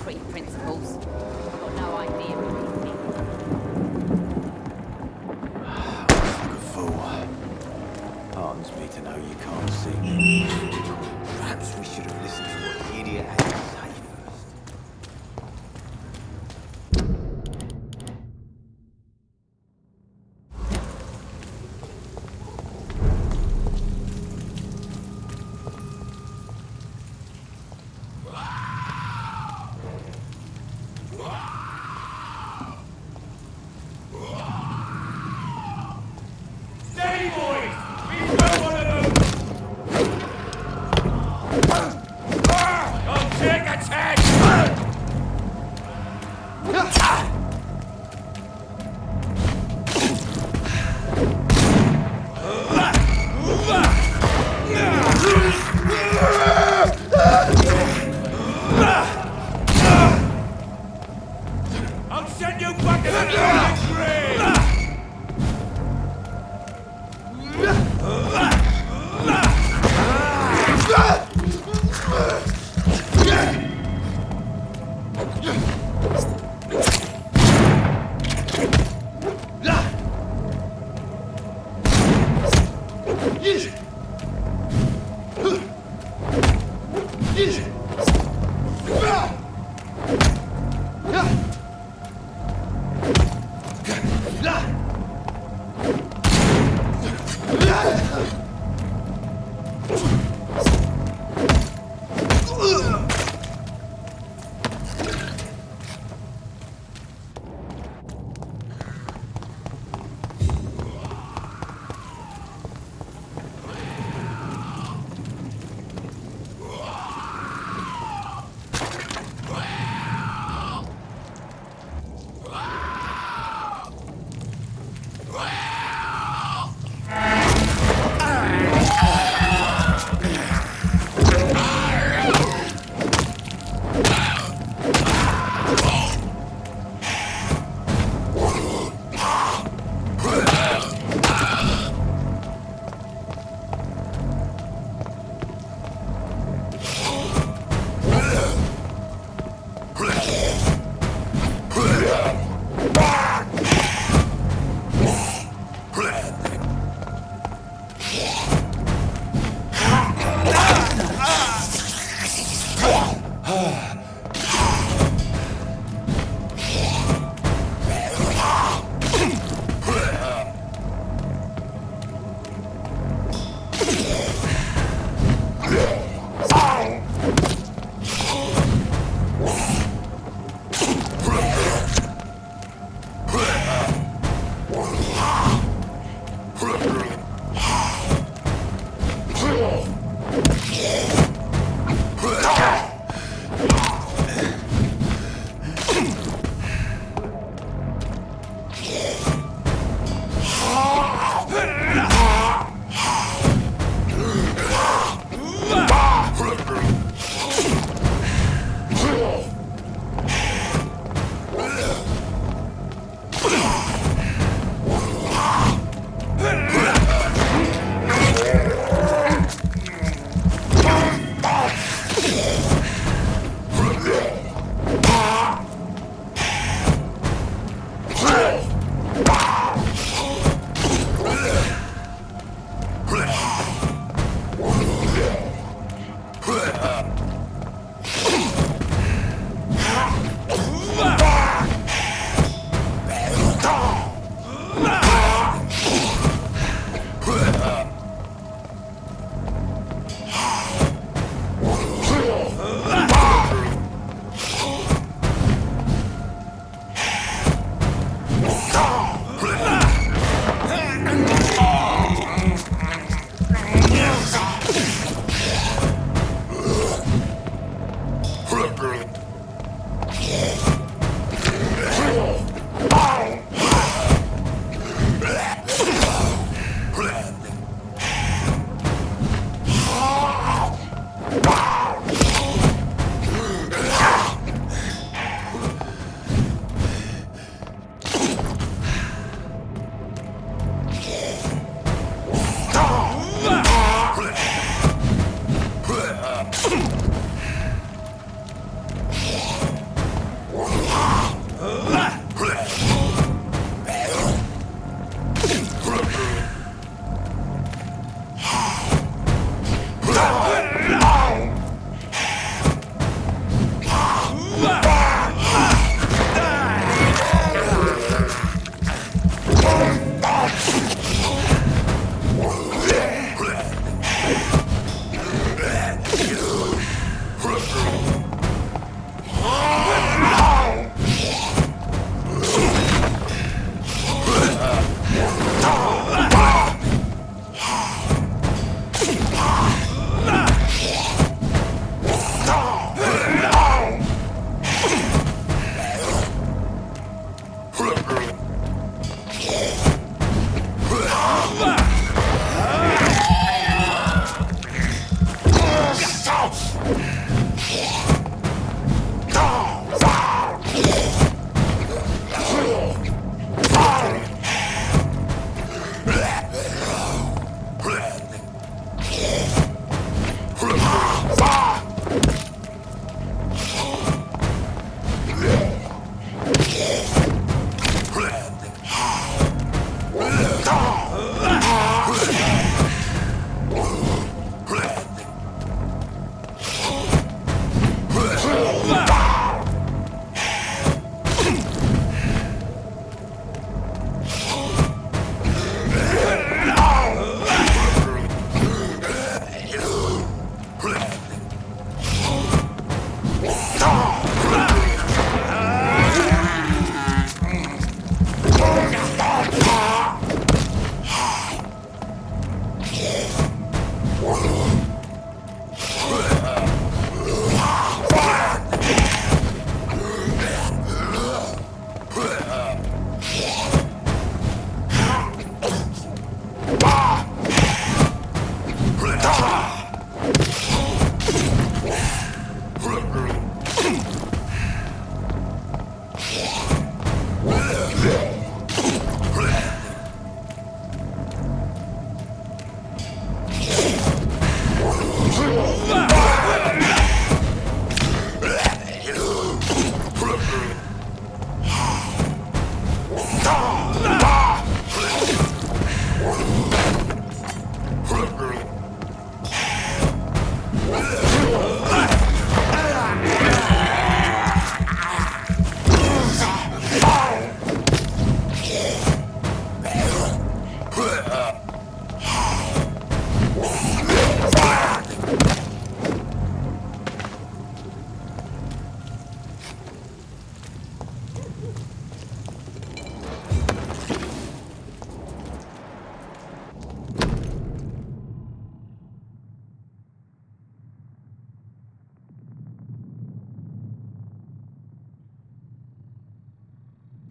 Pre-principles. I've got no idea what they think. Like a fool. Pardons me to know you can't see me. Perhaps we should have listened to what the idiot had to say first.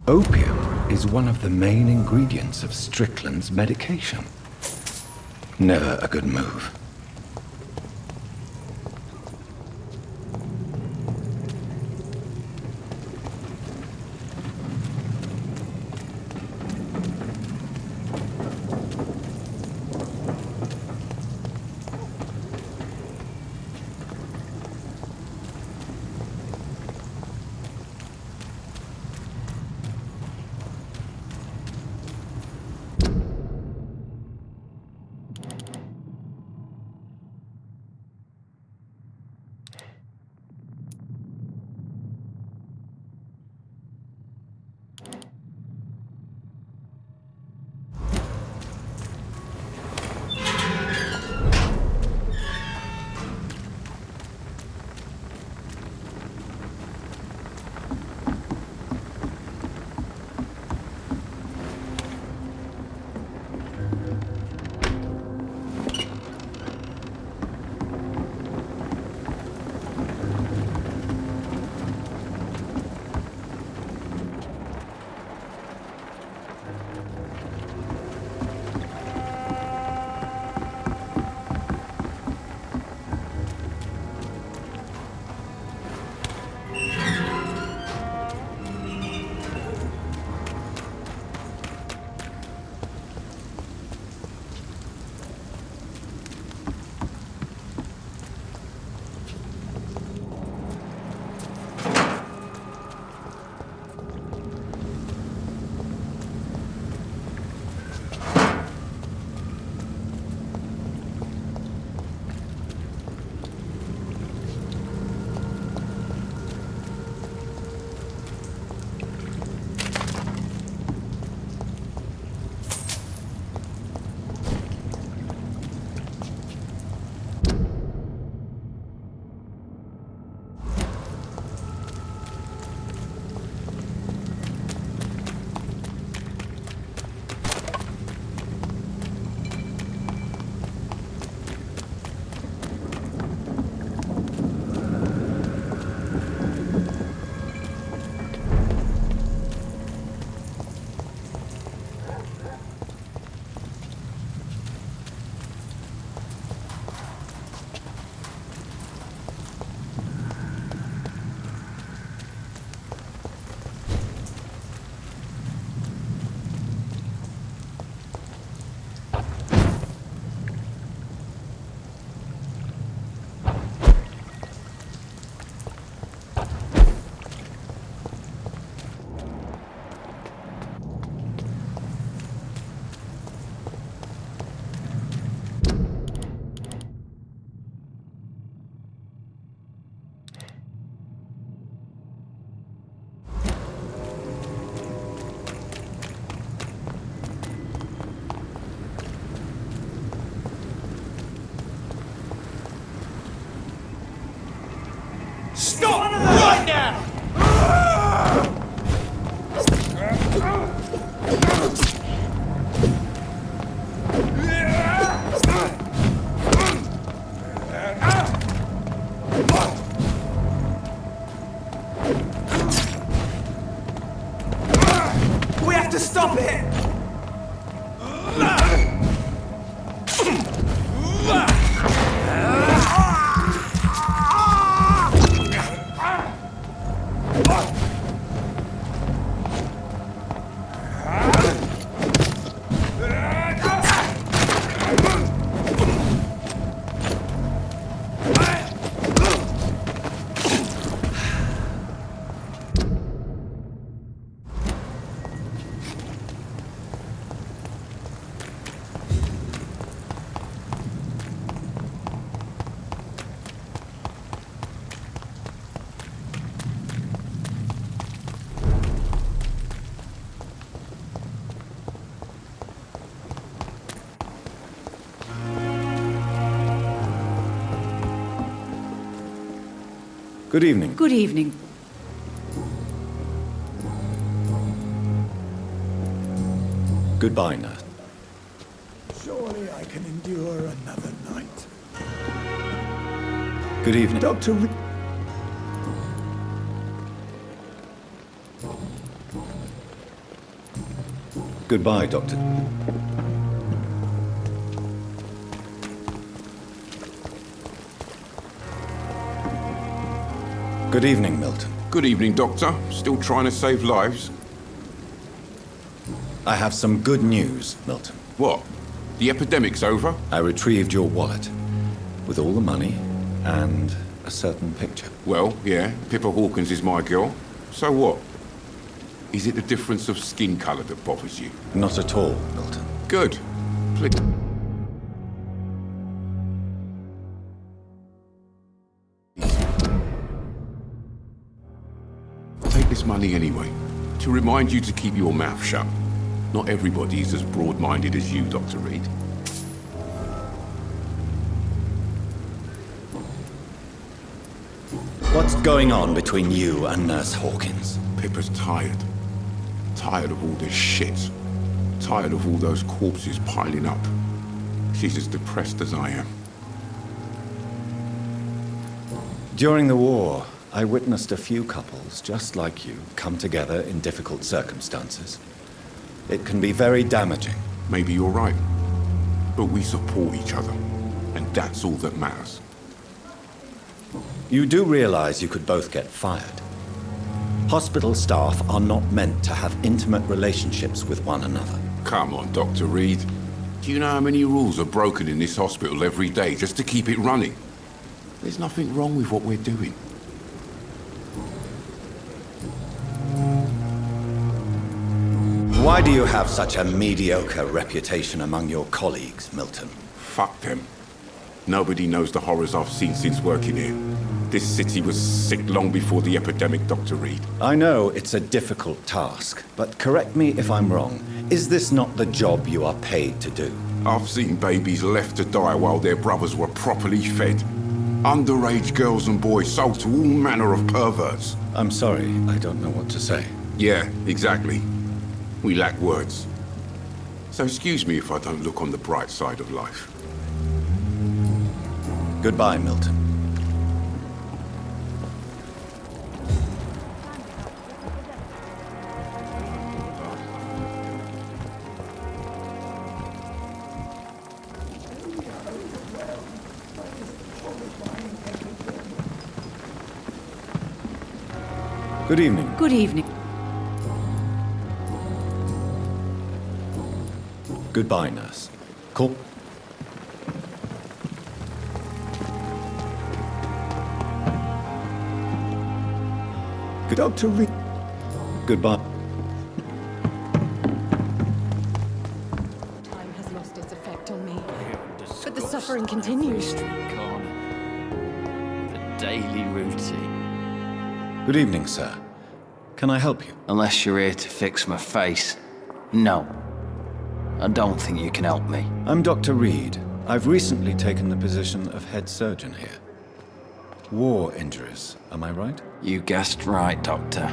Opium is one of the main ingredients of Strickland's medication. Never a good move. Stop it! Good evening. Good evening. Goodbye, nurse. Surely I can endure another night. Good evening. Dr. Goodbye, Doctor. Good evening, Milton. Good evening, Doctor. Still trying to save lives? I have some good news, Milton. What? The epidemic's over? I retrieved your wallet with all the money and a certain picture. Well, yeah, Pippa Hawkins is my girl. So what? Is it the difference of skin colour that bothers you? Not at all, Milton. Good. Please. Take this money anyway, to remind you to keep your mouth shut. Not everybody is as broad-minded as you, Dr. Reed. What's going on between you and Nurse Hawkins? Pippa's tired. Tired of all this shit. Tired of all those corpses piling up. She's as depressed as I am. During the war, I witnessed a few couples just like you come together in difficult circumstances. It can be very damaging. Maybe you're right. But we support each other. And that's all that matters. You do realize you could both get fired. Hospital staff are not meant to have intimate relationships with one another. Come on, Dr. Reed. Do you know how many rules are broken in this hospital every day just to keep it running? There's nothing wrong with what we're doing. Why do you have such a mediocre reputation among your colleagues, Milton? Fuck them. Nobody knows the horrors I've seen since working here. This city was sick long before the epidemic, Dr. Reed. I know it's a difficult task, but correct me if I'm wrong. Is this not the job you are paid to do? I've seen babies left to die while their brothers were properly fed. Underage girls and boys sold to all manner of perverts. I'm sorry, I don't know what to say. Yeah, exactly. We lack words. So excuse me if I don't look on the bright side of life. Goodbye, Milton. Good evening. Good evening. Goodbye, nurse. Cool. Dr. Reed. Goodbye. Time has lost its effect on me. But the suffering continues. The daily routine. Good evening, sir. Can I help you? Unless you're here to fix my face. No. I don't think you can help me. I'm Dr. Reed. I've recently taken the position of head surgeon here. War injuries, am I right? You guessed right, Doctor.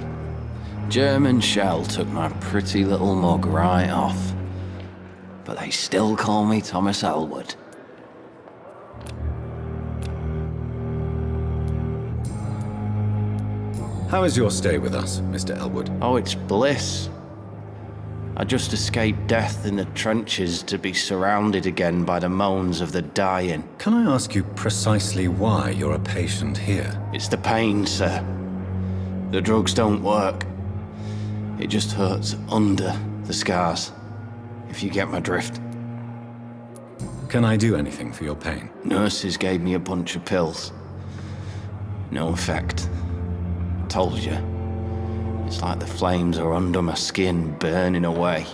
German shell took my pretty little mug right off. But they still call me Thomas Elwood. How is your stay with us, Mr. Elwood? Oh, it's bliss. I I just escaped death in the trenches to be surrounded again by the moans of the dying. Can I ask you precisely why you're a patient here? It's the pain, sir. The drugs don't work. It just hurts under the scars, if you get my drift. Can I do anything for your pain? Nurses gave me a bunch of pills. No effect. Told you. It's like the flames are under my skin, burning away.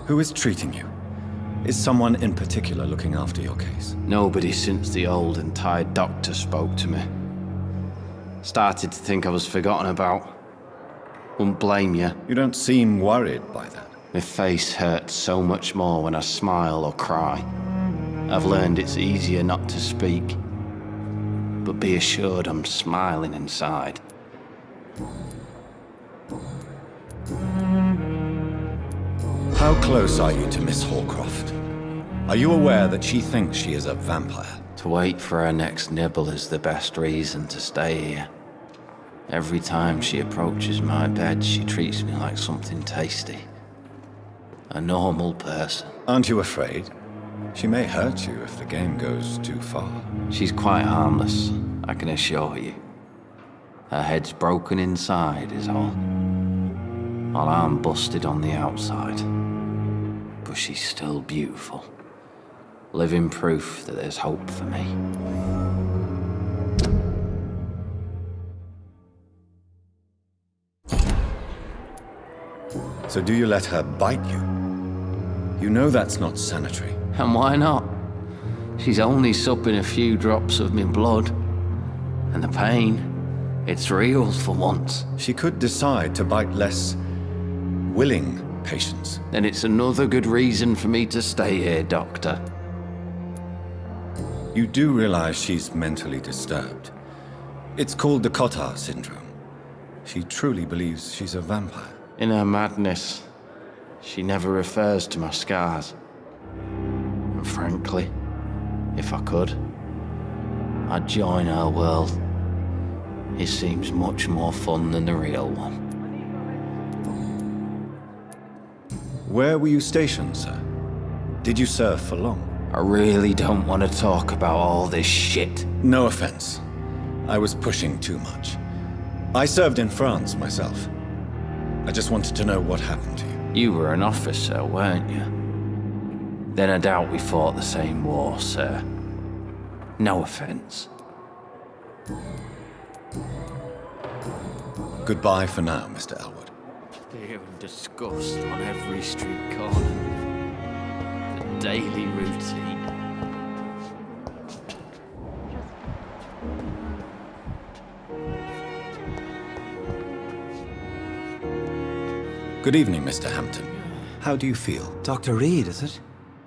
Who is treating you? Is someone in particular looking after your case? Nobody since the old and tired doctor spoke to me. Started to think I was forgotten about. Wouldn't blame you. You don't seem worried by that. My face hurts so much more when I smile or cry. I've learned it's easier not to speak. But be assured I'm smiling inside. How close are you to Miss Hallcroft? Are you aware that she thinks she is a vampire? To wait for her next nibble is the best reason to stay here. Every time she approaches my bed, she treats me like something tasty. A normal person. Aren't you afraid? She may hurt you if the game goes too far. She's quite harmless, I can assure you. Her head's broken inside is all. While I'm busted on the outside. But she's still beautiful. Living proof that there's hope for me. So do you let her bite you? You know that's not sanitary. And why not? She's only supping a few drops of me blood. And the pain, it's real for once. She could decide to bite less willing patients. Then it's another good reason for me to stay here, Doctor. You do realize she's mentally disturbed. It's called the Cotard syndrome. She truly believes she's a vampire. In her madness, she never refers to my scars. And frankly, if I could, I'd join her world. It seems much more fun than the real one. Where were you stationed, sir? Did you serve for long? I really don't want to talk about all this shit. No offense. I was pushing too much. I served in France myself. I just wanted to know what happened to you. You were an officer, weren't you? Then I doubt we fought the same war, sir. No offense. Goodbye for now, Mr. Elwood. Fear and disgust on every street corner. The daily routine. Good evening, Mr. Hampton. How do you feel? Dr. Reed, is it?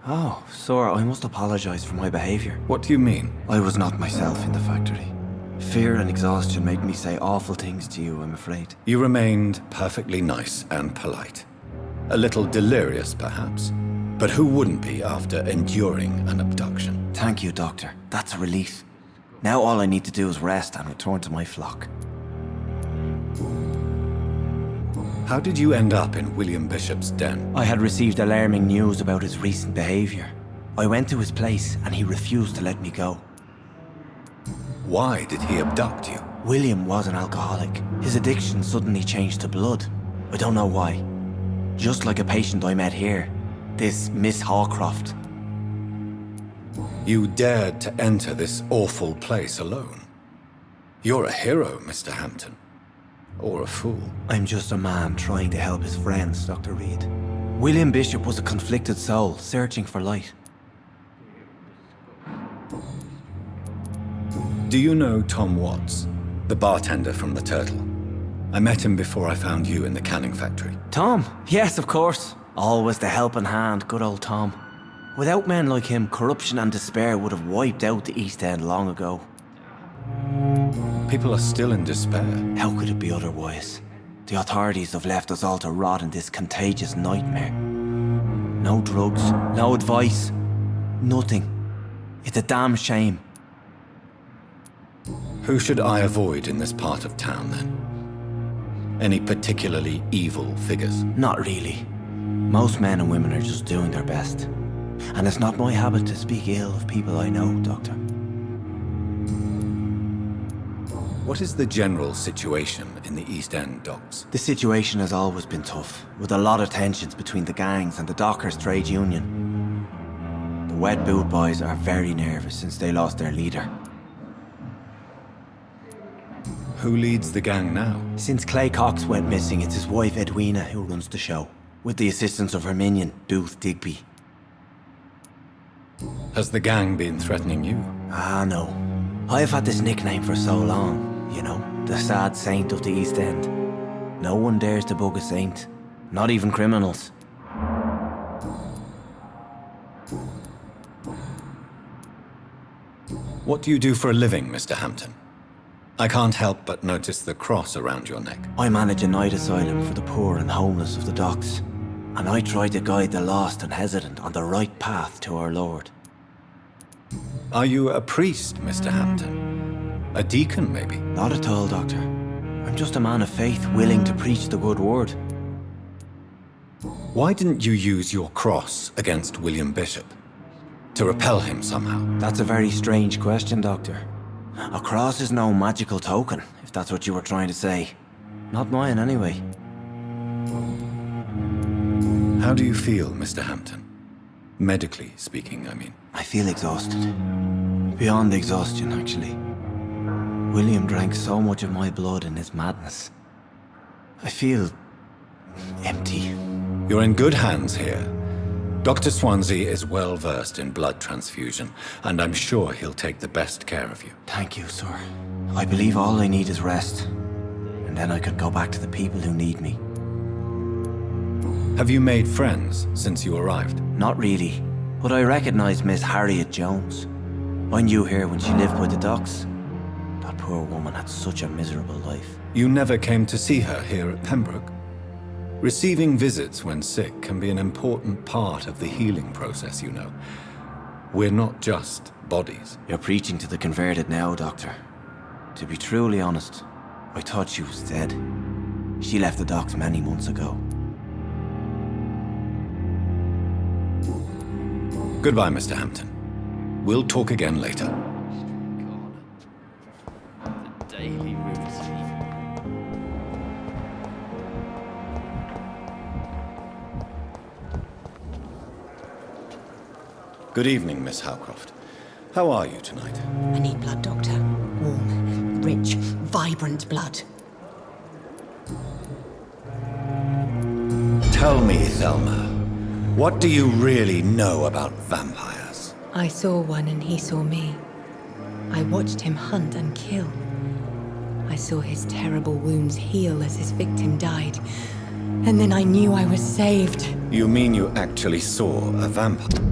Oh, sir, I must apologize for my behavior. What do you mean? I was not myself in the factory. Fear and exhaustion made me say awful things to you, I'm afraid. You remained perfectly nice and polite. A little delirious, perhaps. But who wouldn't be after enduring an abduction? Thank you, Doctor. That's a relief. Now all I need to do is rest and return to my flock. How did you end up in William Bishop's den? I had received alarming news about his recent behavior. I went to his place and he refused to let me go. Why did he abduct you? William was an alcoholic. His addiction suddenly changed to blood. I don't know why. Just like a patient I met here. This Miss Hallcroft. You dared to enter this awful place alone. You're a hero, Mr. Hampton. Or a fool. I'm just a man trying to help his friends, Dr. Reed. William Bishop was a conflicted soul, searching for light. Do you know Tom Watts, the bartender from the Turtle? I met him before I found you in the canning factory. Tom? Yes, of course. Always the helping hand, good old Tom. Without men like him, corruption and despair would have wiped out the East End long ago. People are still in despair. How could it be otherwise? The authorities have left us all to rot in this contagious nightmare. No drugs, no advice, nothing. It's a damn shame. Who should I avoid in this part of town, then? Any particularly evil figures? Not really. Most men and women are just doing their best. And it's not my habit to speak ill of people I know, Doctor. What is the general situation in the East End docks? The situation has always been tough, with a lot of tensions between the gangs and the Dockers Trade Union. The Wet Boot Boys are very nervous since they lost their leader. Who leads the gang now? Since Clay Cox went missing, it's his wife Edwina who runs the show, with the assistance of her minion, Booth Digby. Has the gang been threatening you? Ah, no. I've had this nickname for so long, you know, the sad saint of the East End. No one dares to bug a saint, not even criminals. What do you do for a living, Mr. Hampton? I can't help but notice the cross around your neck. I manage a night asylum for the poor and homeless of the docks, and I try to guide the lost and hesitant on the right path to our Lord. Are you a priest, Mr. Hampton? A deacon, maybe? Not at all, Doctor. I'm just a man of faith willing to preach the good word. Why didn't you use your cross against William Bishop? To repel him somehow? That's a very strange question, Doctor. A cross is no magical token, if that's what you were trying to say. Not mine, anyway. How do you feel, Mr. Hampton? Medically speaking, I mean. I feel exhausted. Beyond exhaustion, actually. William drank so much of my blood in his madness. I feel empty. You're in good hands here. Dr. Swansea is well versed in blood transfusion, and I'm sure he'll take the best care of you. Thank you, sir. I believe all I need is rest, and then I can go back to the people who need me. Have you made friends since you arrived? Not really, but I recognize Miss Harriet Jones. I knew her when she lived by the docks. That poor woman had such a miserable life. You never came to see her here at Pembroke? Receiving visits when sick can be an important part of the healing process, you know. We're not just bodies. You're preaching to the converted now, Doctor. To be truly honest, I thought she was dead. She left the docks many months ago. Goodbye, Mr. Hampton. We'll talk again later. God. The daily routine. Good evening, Miss Howcroft. How are you tonight? I need blood, Doctor. Warm, rich, vibrant blood. Tell me, Thelma, what do you really know about vampires? I saw one and he saw me. I watched him hunt and kill. I saw his terrible wounds heal as his victim died. And then I knew I was saved. You mean you actually saw a vampire?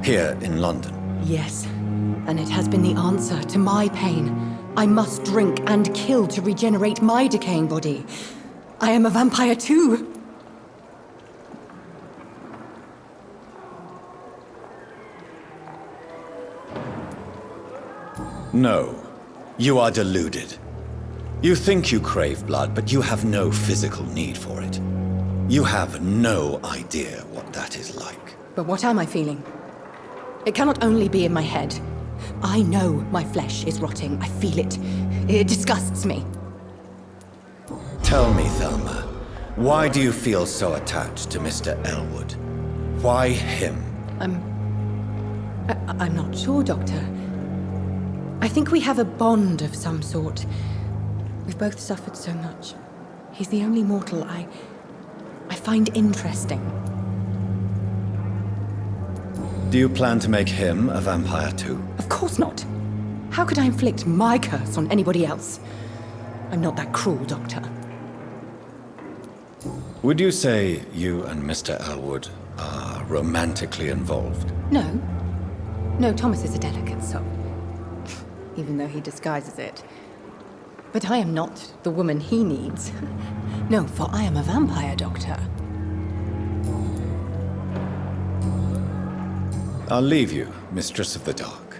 Here in London. Yes, and it has been the answer to my pain. I must drink and kill to regenerate my decaying body. I am a vampire too. No, you are deluded. You think you crave blood, but you have no physical need for it. You have no idea what that is like. But what am I feeling? It cannot only be in my head. I know my flesh is rotting. I feel it. It disgusts me. Tell me, Thelma, why do you feel so attached to Mr. Elwood? Why him? I'm not sure, Doctor. I think we have a bond of some sort. We've both suffered so much. He's the only mortal I find interesting. Do you plan to make him a vampire too? Of course not. How could I inflict my curse on anybody else? I'm not that cruel, Doctor. Would you say you and Mr. Elwood are romantically involved? No. No, Thomas is a delicate soul. Even though he disguises it. But I am not the woman he needs. No, for I am a vampire doctor. I'll leave you, Mistress of the Dark,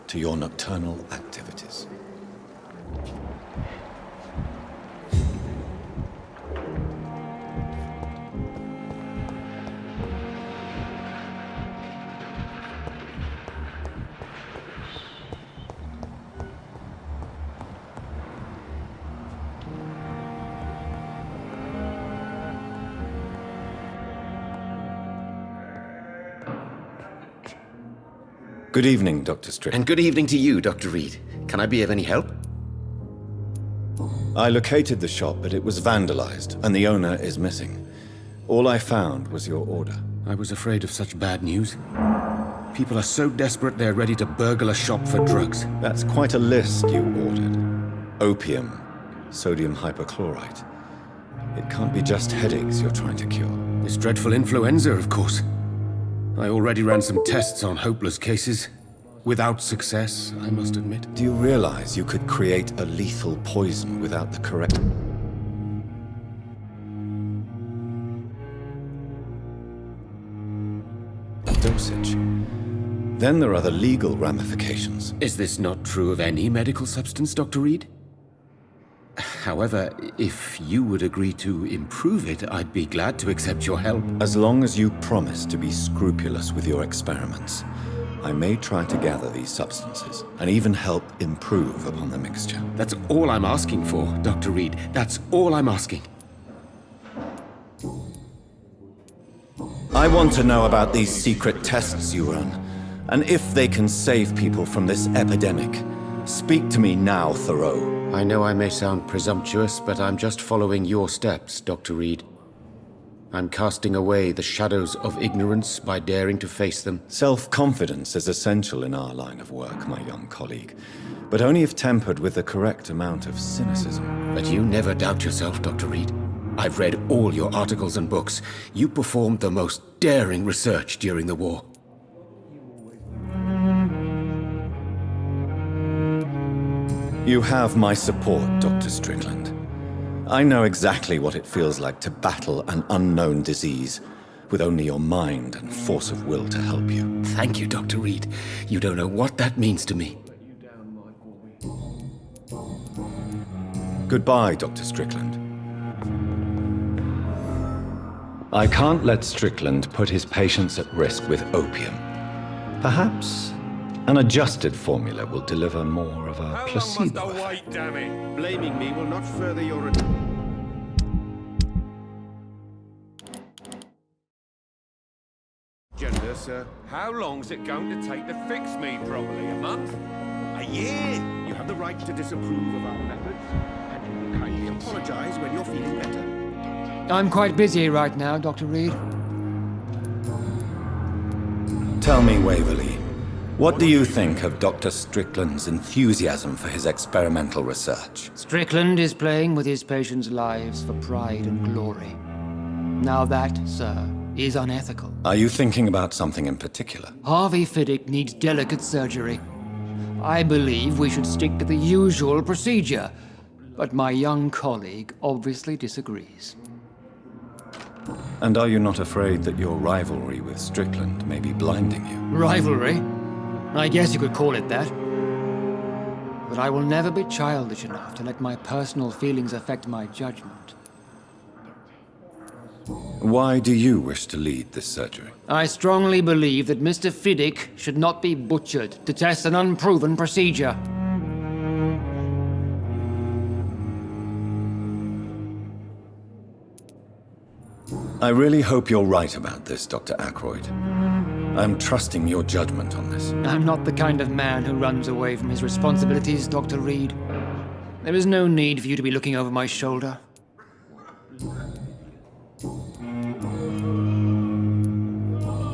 to your nocturnal activities. Good evening, Dr. Strickland. And good evening to you, Dr. Reed. Can I be of any help? I located the shop, but it was vandalized, and the owner is missing. All I found was your order. I was afraid of such bad news. People are so desperate they're ready to burgle a shop for drugs. That's quite a list you ordered. Opium, sodium hypochlorite. It can't be just headaches you're trying to cure. This dreadful influenza, of course. I already ran some tests on hopeless cases. Without success, I must admit. Do you realize you could create a lethal poison without the correct dosage? Then there are the legal ramifications. Is this not true of any medical substance, Dr. Reed? However, if you would agree to improve it, I'd be glad to accept your help. As long as you promise to be scrupulous with your experiments, I may try to gather these substances and even help improve upon the mixture. That's all I'm asking for, Dr. Reed. That's all I'm asking. I want to know about these secret tests you run, and if they can save people from this epidemic. Speak to me now, Thoreau. I know I may sound presumptuous, but I'm just following your steps, Dr. Reed. I'm casting away the shadows of ignorance by daring to face them. Self-confidence is essential in our line of work, my young colleague, but only if tempered with the correct amount of cynicism. But you never doubt yourself, Dr. Reed. I've read all your articles and books. You performed the most daring research during the war. You have my support, Dr. Strickland. I know exactly what it feels like to battle an unknown disease with only your mind and force of will to help you. Thank you, Dr. Reed. You don't know what that means to me. Goodbye, Dr. Strickland. I can't let Strickland put his patients at risk with opium. Perhaps an adjusted formula will deliver more of a placebo. How long must I wait, damn it? Blaming me will not further your... agenda, sir. How long's it going to take to fix me properly? A month? A year? You have the right to disapprove of our methods, and you will kindly apologize when you're feeling better. I'm quite busy right now, Dr. Reed. Tell me, Waverly, what do you think of Dr. Strickland's enthusiasm for his experimental research? Strickland is playing with his patients' lives for pride and glory. Now that, sir, is unethical. Are you thinking about something in particular? Harvey Fiddick needs delicate surgery. I believe we should stick to the usual procedure, but my young colleague obviously disagrees. And are you not afraid that your rivalry with Strickland may be blinding you? Rivalry? I guess you could call it that. But I will never be childish enough to let my personal feelings affect my judgment. Why do you wish to lead this surgery? I strongly believe that Mr. Fiddick should not be butchered to test an unproven procedure. I really hope you're right about this, Dr. Ackroyd. I'm trusting your judgment on this. I'm not the kind of man who runs away from his responsibilities, Dr. Reed. There is no need for you to be looking over my shoulder.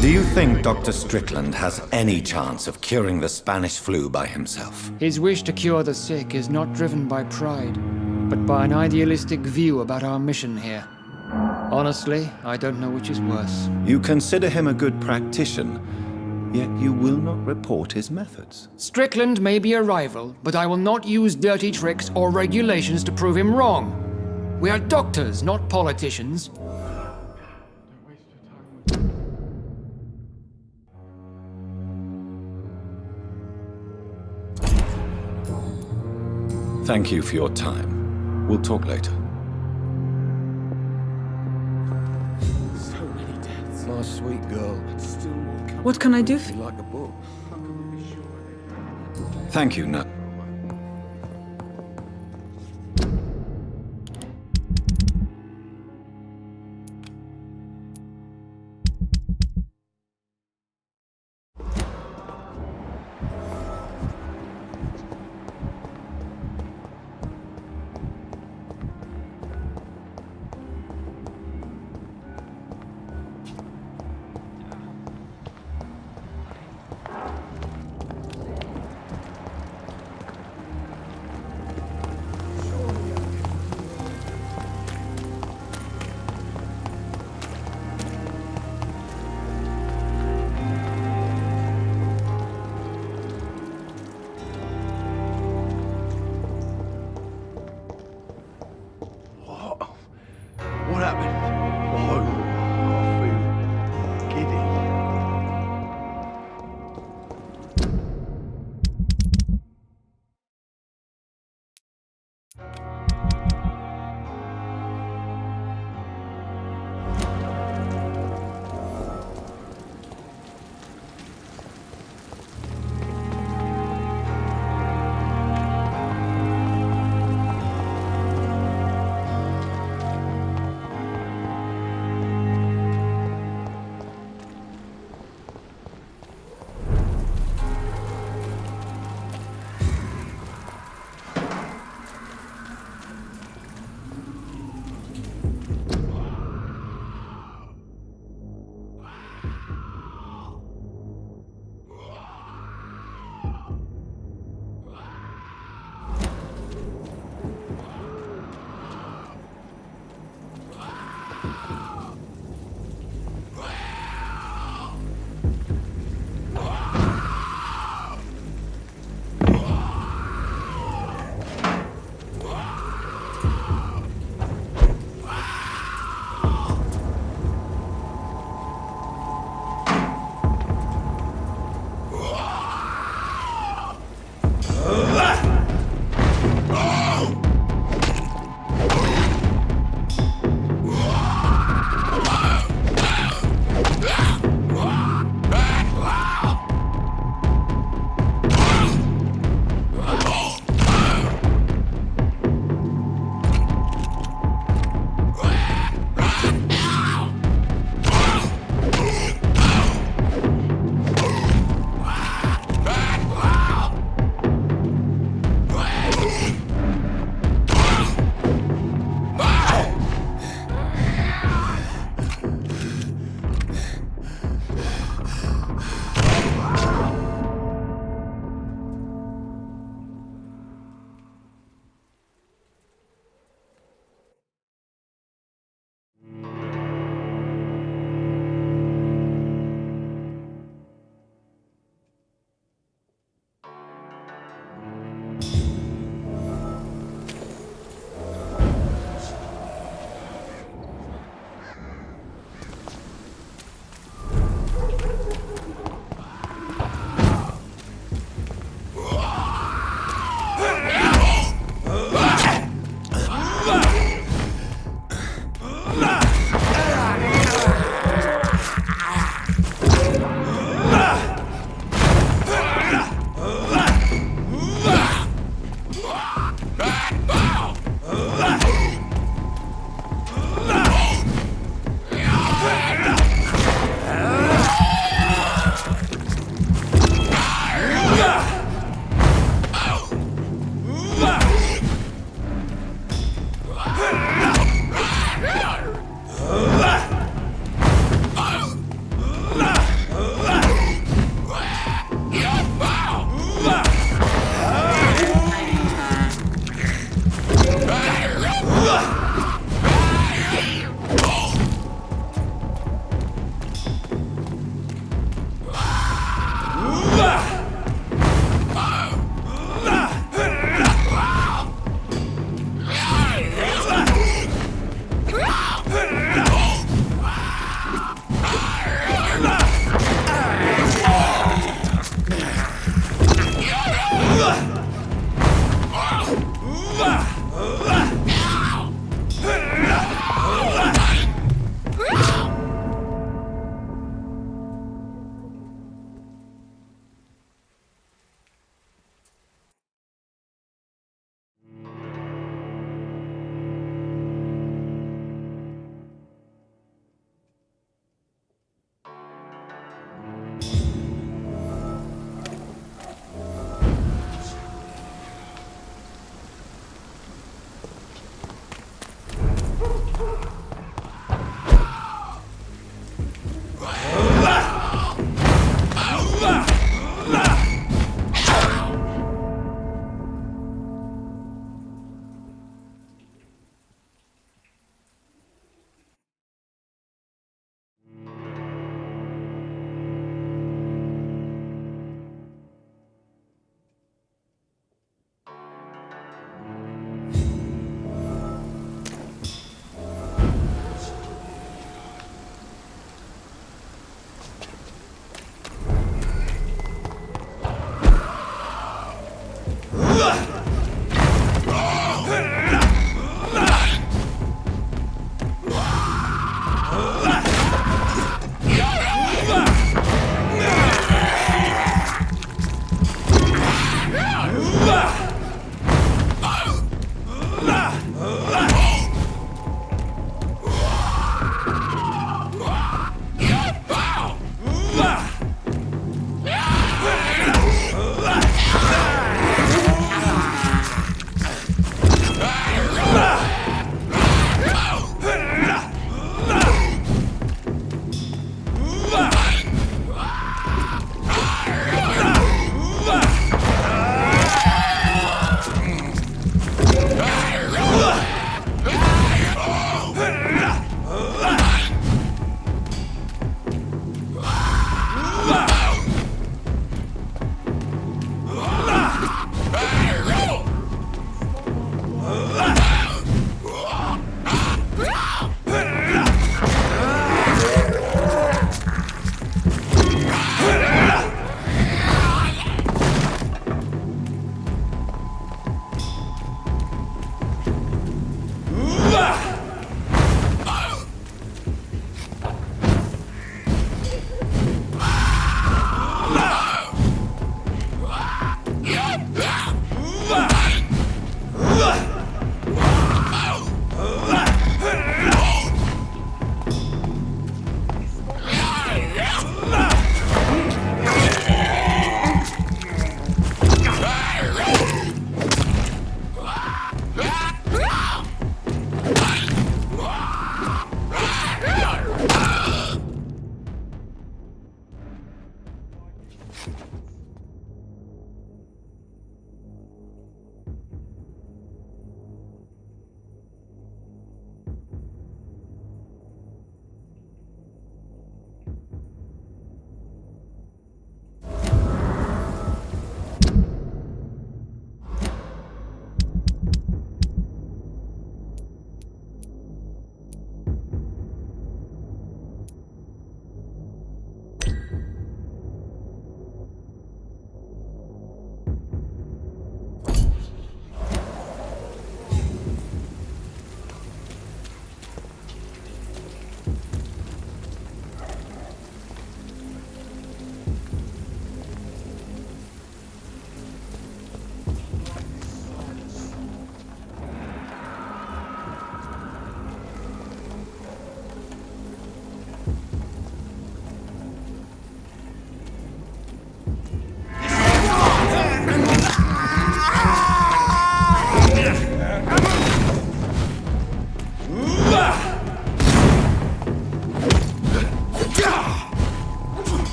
Do you think Dr. Strickland has any chance of curing the Spanish flu by himself? His wish to cure the sick is not driven by pride, but by an idealistic view about our mission here. Honestly, I don't know which is worse. You consider him a good practitioner, yet you will not report his methods. Strickland may be a rival, but I will not use dirty tricks or regulations to prove him wrong. We are doctors, not politicians. Thank you for your time. We'll talk later. So many deaths. My sweet girl. Still more coming. What can I do for you? Like a book. Thank you, Nut.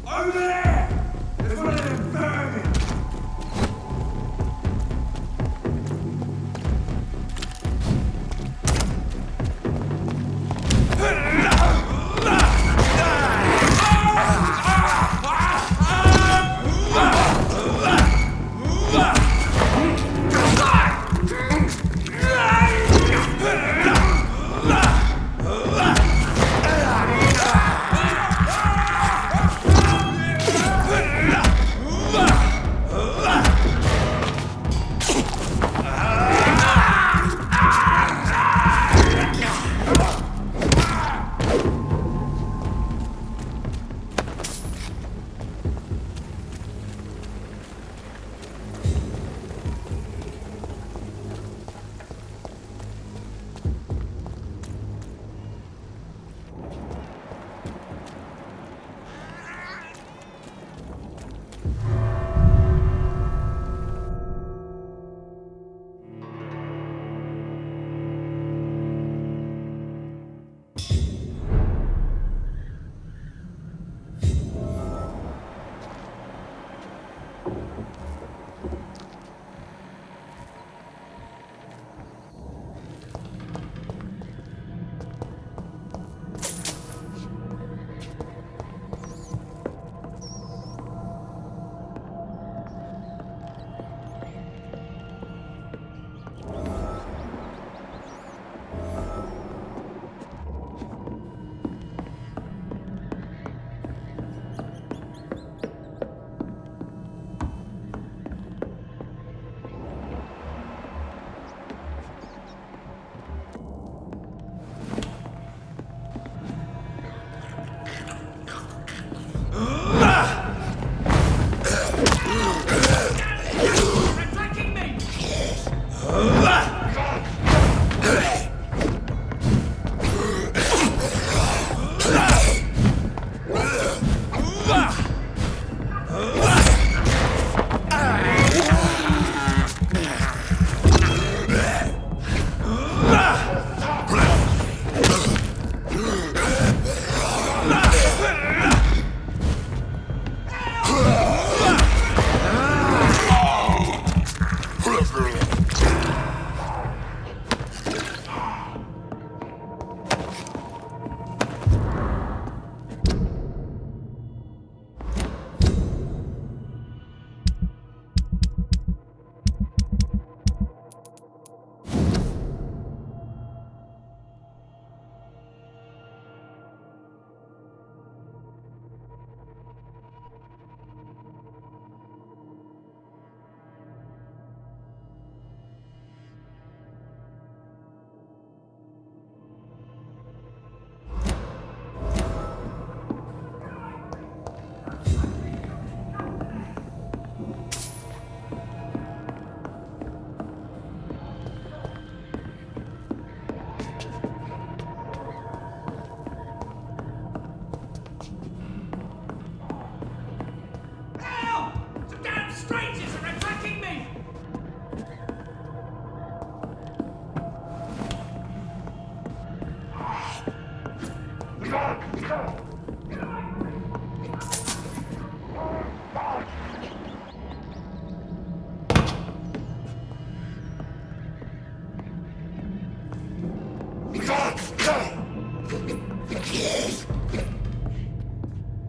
Over there! There's one of them vermin!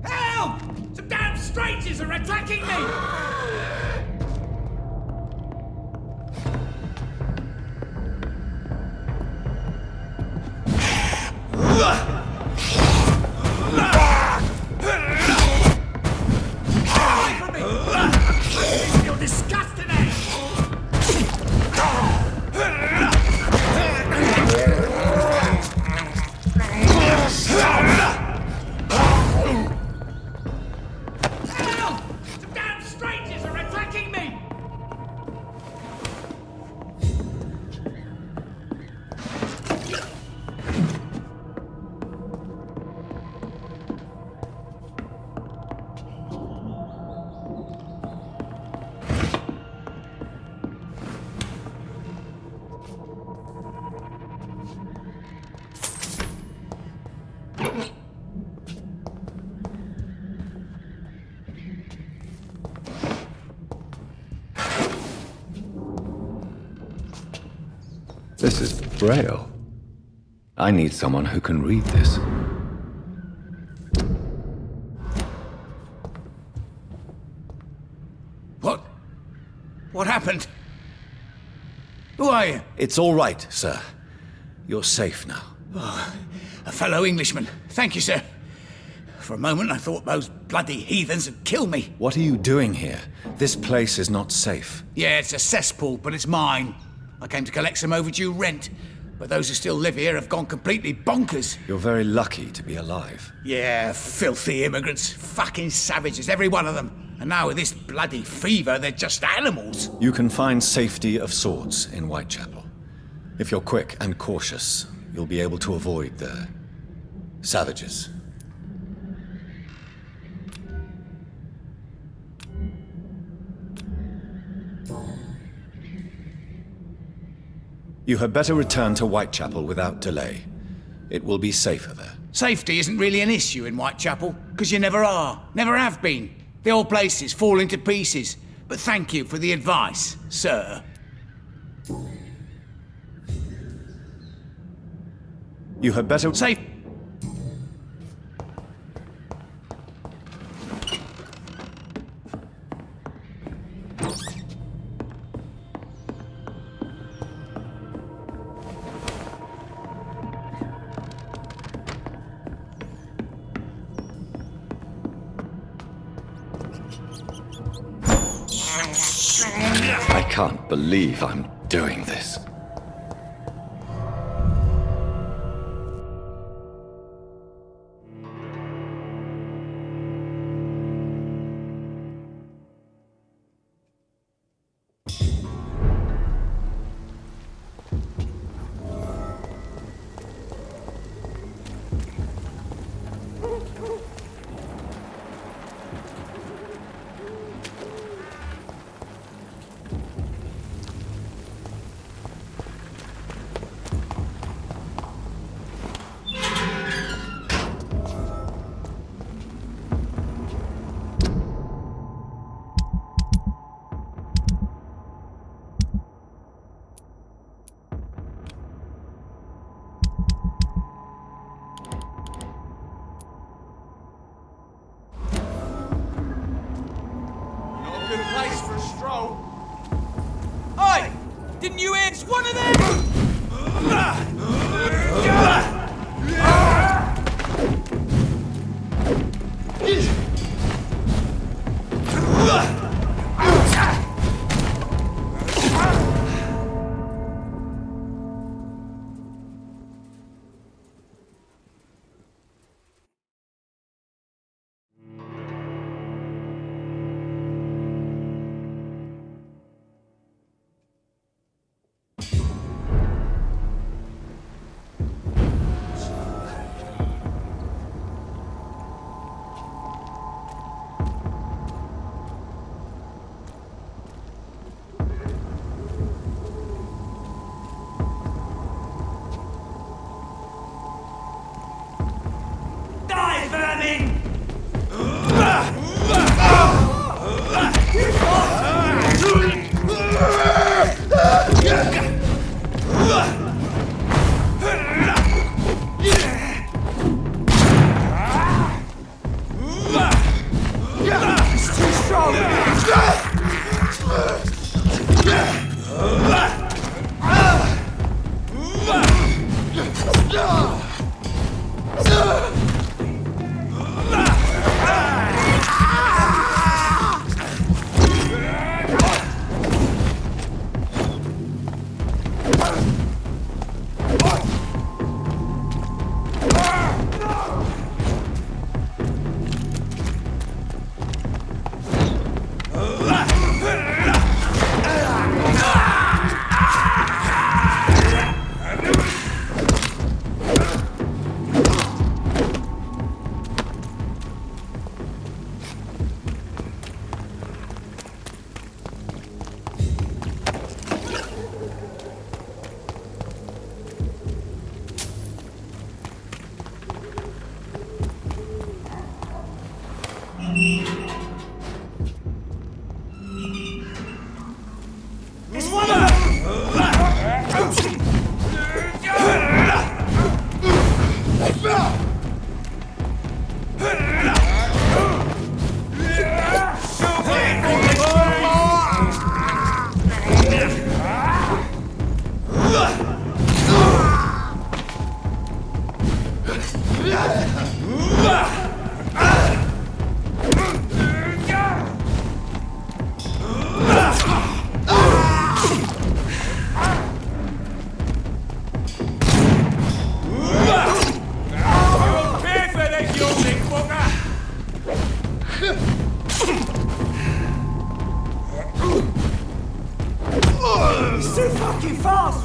Help! Some damn strangers are attacking me! This is Braille. I need someone who can read this. What? What happened? Who are you? It's all right, sir. You're safe now. Oh, a fellow Englishman. Thank you, sir. For a moment, I thought those bloody heathens had killed me. What are you doing here? This place is not safe. Yeah, it's a cesspool, but it's mine. I came to collect some overdue rent, but those who still live here have gone completely bonkers. You're very lucky to be alive. Yeah, filthy immigrants. Fucking savages, every one of them. And now with this bloody fever, they're just animals. You can find safety of sorts in Whitechapel. If you're quick and cautious, you'll be able to avoid the savages. You had better return to Whitechapel without delay. It will be safer there. Safety isn't really an issue in Whitechapel, because you never are, never have been. The old place is falling to pieces. But thank you for the advice, sir. You had better... Safe... I can't believe I'm doing this. Good place for a stroll. Oi! Didn't you hear? It's one of them! He's too fucking fast!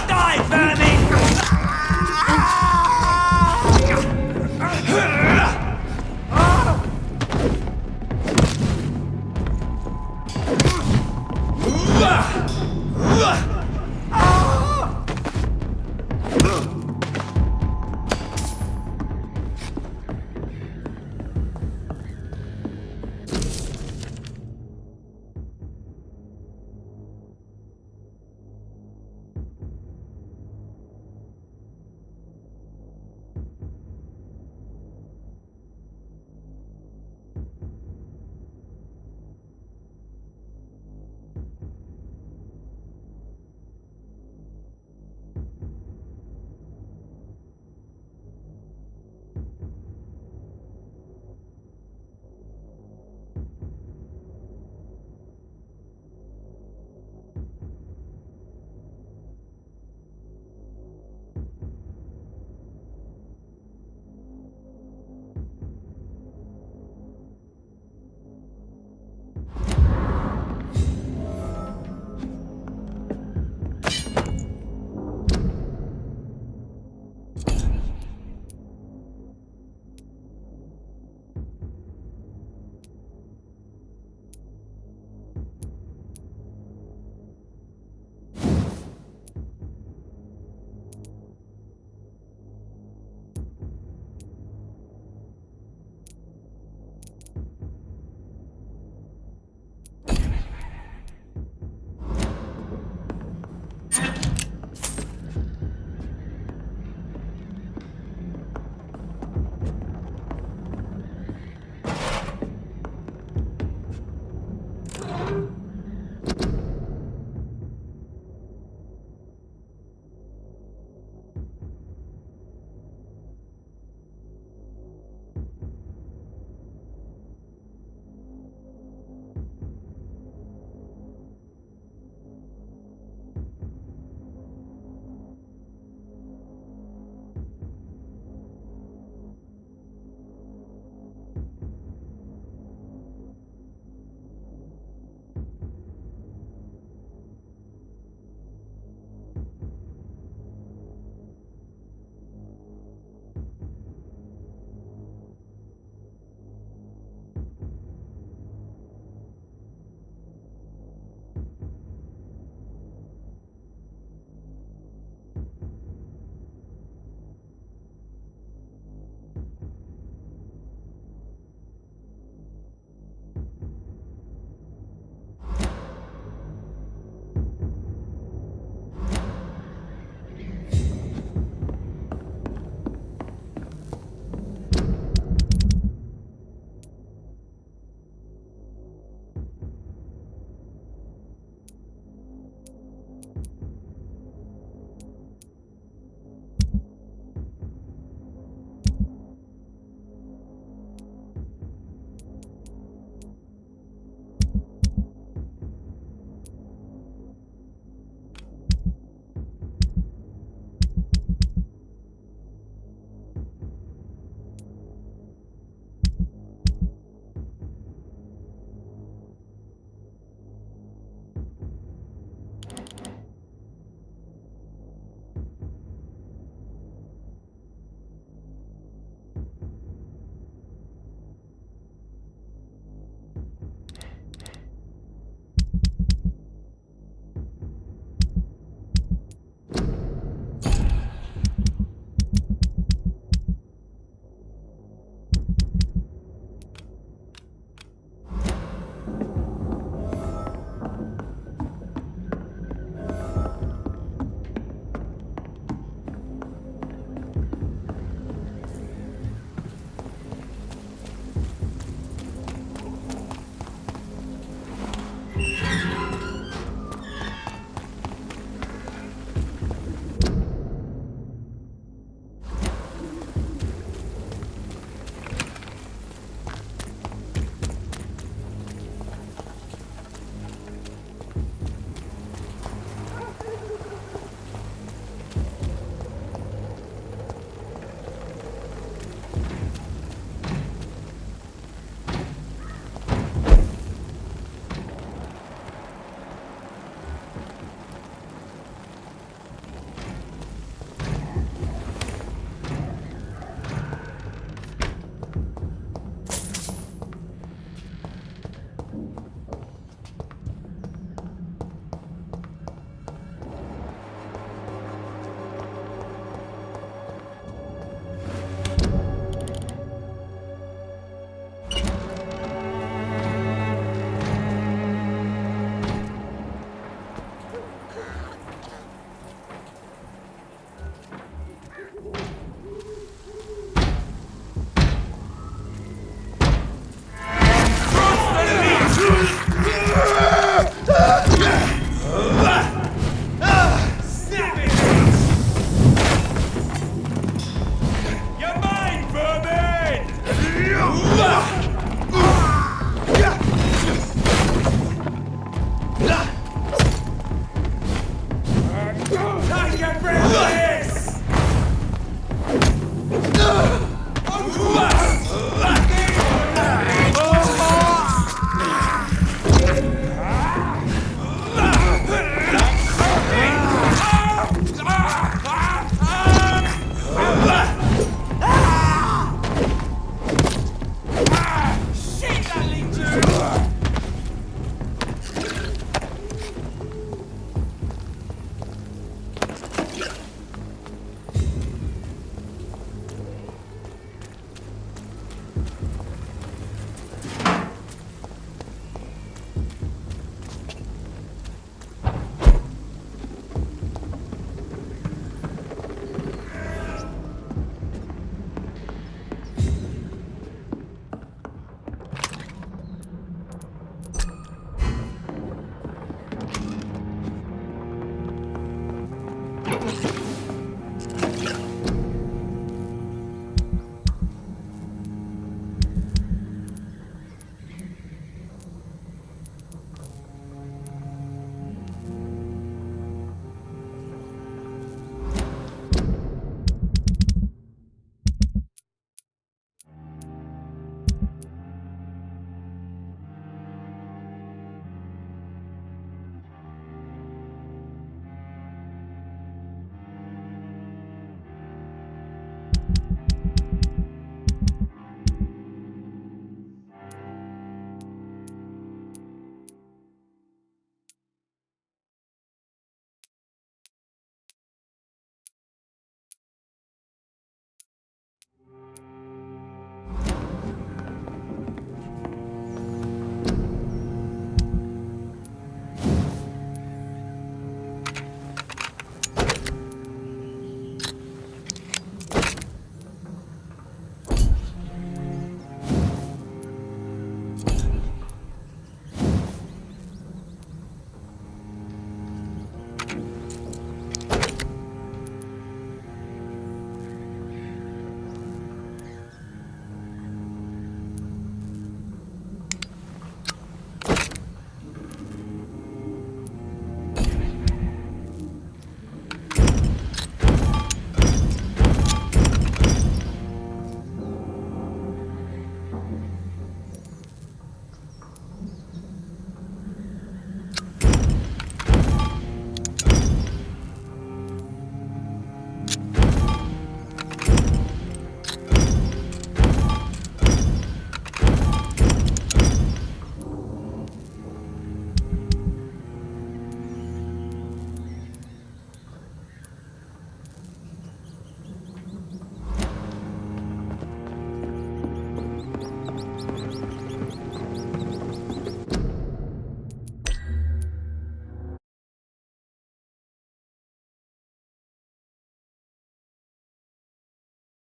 Die, vermin!